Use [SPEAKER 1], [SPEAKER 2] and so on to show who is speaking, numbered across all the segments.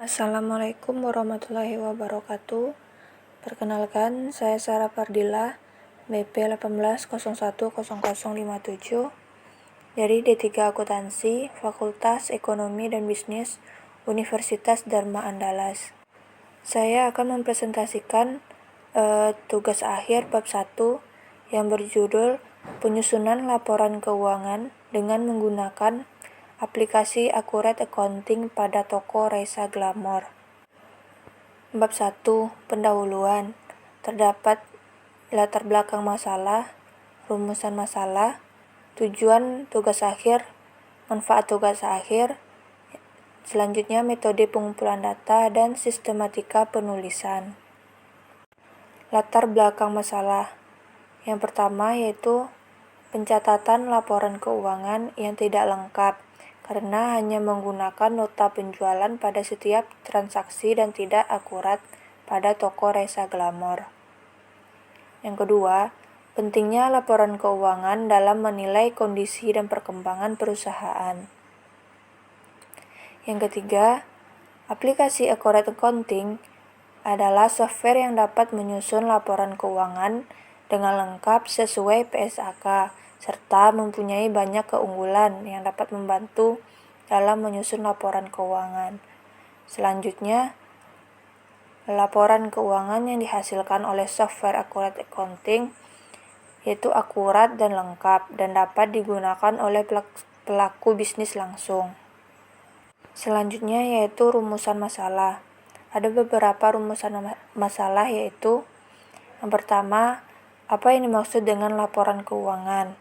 [SPEAKER 1] Assalamualaikum warahmatullahi wabarakatuh. Perkenalkan, saya Sarah Fardila, BP 18010057 dari D3 Akuntansi, Fakultas Ekonomi dan Bisnis, Universitas Dharma Andalas. Saya akan mempresentasikan tugas akhir bab 1 yang berjudul Penyusunan Laporan Keuangan dengan menggunakan aplikasi Accurate Accounting pada toko Raisa Glamor. Bab 1. Pendahuluan. Terdapat latar belakang masalah, rumusan masalah, tujuan tugas akhir, manfaat tugas akhir, selanjutnya metode pengumpulan data dan sistematika penulisan. Latar belakang masalah. Yang pertama yaitu pencatatan laporan keuangan yang tidak lengkap karena hanya menggunakan nota penjualan pada setiap transaksi dan tidak akurat pada toko Raisa Glamor. Yang kedua, pentingnya laporan keuangan dalam menilai kondisi dan perkembangan perusahaan. Yang ketiga, aplikasi Accurate Accounting adalah software yang dapat menyusun laporan keuangan dengan lengkap sesuai PSAK, serta mempunyai banyak keunggulan yang dapat membantu dalam menyusun laporan keuangan. Selanjutnya, laporan keuangan yang dihasilkan oleh software Accurate Accounting yaitu akurat dan lengkap dan dapat digunakan oleh pelaku bisnis langsung. Selanjutnya yaitu rumusan masalah. Ada beberapa rumusan masalah yaitu yang pertama, apa yang dimaksud dengan laporan keuangan?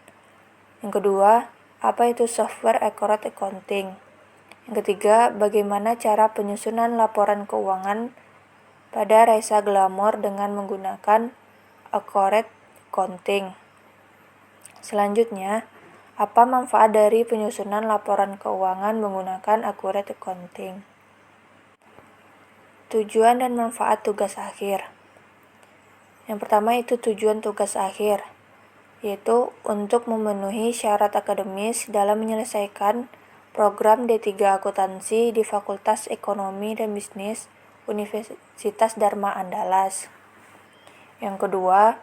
[SPEAKER 1] Yang kedua, apa itu software Accurate Accounting? Yang ketiga, bagaimana cara penyusunan laporan keuangan pada Raisa Glamor dengan menggunakan Accurate Accounting? Selanjutnya, apa manfaat dari penyusunan laporan keuangan menggunakan Accurate Accounting? Tujuan dan manfaat tugas akhir. Yang pertama itu tujuan tugas akhir, yaitu untuk memenuhi syarat akademis dalam menyelesaikan program D3 Akuntansi di Fakultas Ekonomi dan Bisnis Universitas Dharma Andalas. Yang kedua,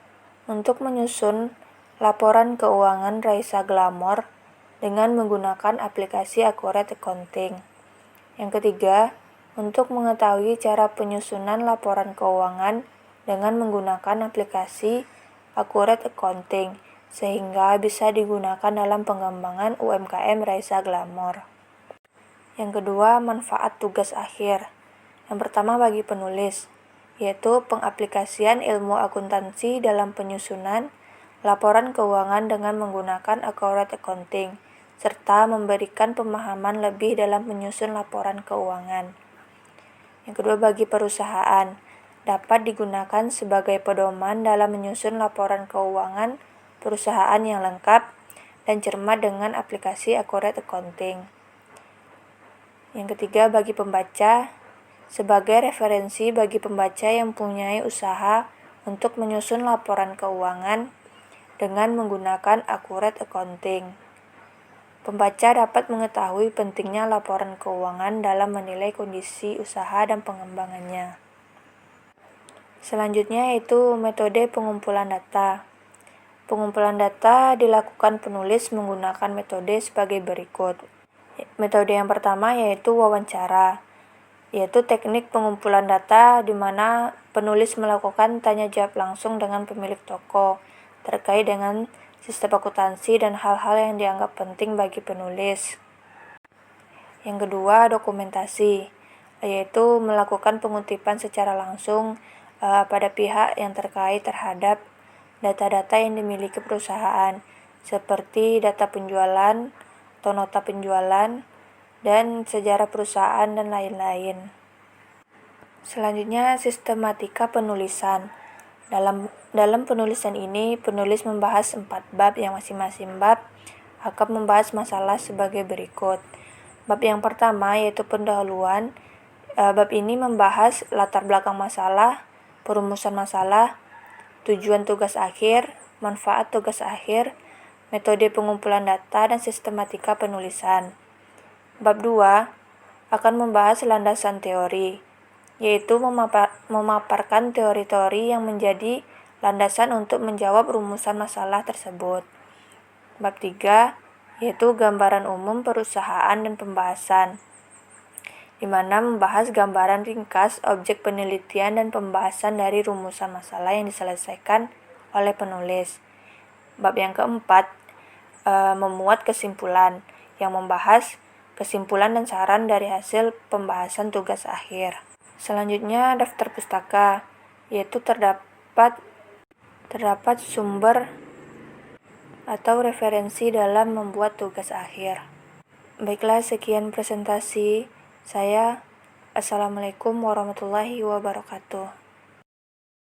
[SPEAKER 1] untuk menyusun laporan keuangan Raisa Glamor dengan menggunakan aplikasi Accurate Accounting. Yang ketiga, untuk mengetahui cara penyusunan laporan keuangan dengan menggunakan aplikasi Accurate Accounting sehingga bisa digunakan dalam pengembangan UMKM Raisa Glamor. Yang kedua, manfaat tugas akhir. Yang pertama bagi penulis, yaitu pengaplikasian ilmu akuntansi dalam penyusunan laporan keuangan dengan menggunakan Accurate Accounting, serta memberikan pemahaman lebih dalam menyusun laporan keuangan. Yang kedua bagi perusahaan, dapat digunakan sebagai pedoman dalam menyusun laporan keuangan perusahaan yang lengkap dan cermat dengan aplikasi Accurate Accounting. Yang ketiga bagi pembaca, sebagai referensi bagi pembaca yang mempunyai usaha untuk menyusun laporan keuangan dengan menggunakan Accurate Accounting. Pembaca dapat mengetahui pentingnya laporan keuangan dalam menilai kondisi usaha dan pengembangannya. Selanjutnya yaitu metode pengumpulan data. Pengumpulan data dilakukan penulis menggunakan metode sebagai berikut. Metode yang pertama yaitu wawancara, yaitu teknik pengumpulan data di mana penulis melakukan tanya jawab langsung dengan pemilik toko terkait dengan sistem akuntansi dan hal-hal yang dianggap penting bagi penulis. Yang kedua, dokumentasi, yaitu melakukan pengutipan secara langsung pada pihak yang terkait terhadap data-data yang dimiliki perusahaan, seperti data penjualan atau nota penjualan, dan sejarah perusahaan dan lain-lain. Selanjutnya, sistematika penulisan. Dalam penulisan ini, penulis membahas 4 bab yang masing-masing bab akan membahas masalah sebagai berikut. Bab yang pertama yaitu pendahuluan. Bab ini membahas latar belakang masalah, perumusan masalah, tujuan tugas akhir, manfaat tugas akhir, metode pengumpulan data, dan sistematika penulisan. Bab 2 akan membahas landasan teori, yaitu memaparkan teori-teori yang menjadi landasan untuk menjawab rumusan masalah tersebut. Bab 3, yaitu gambaran umum perusahaan dan pembahasan, di mana membahas gambaran ringkas objek penelitian dan pembahasan dari rumusan masalah yang diselesaikan oleh penulis. Bab yang keempat, memuat kesimpulan, yang membahas kesimpulan dan saran dari hasil pembahasan tugas akhir. Selanjutnya, daftar pustaka, yaitu terdapat sumber atau referensi dalam membuat tugas akhir. Baiklah, sekian presentasi saya. Assalamualaikum warahmatullahi wabarakatuh.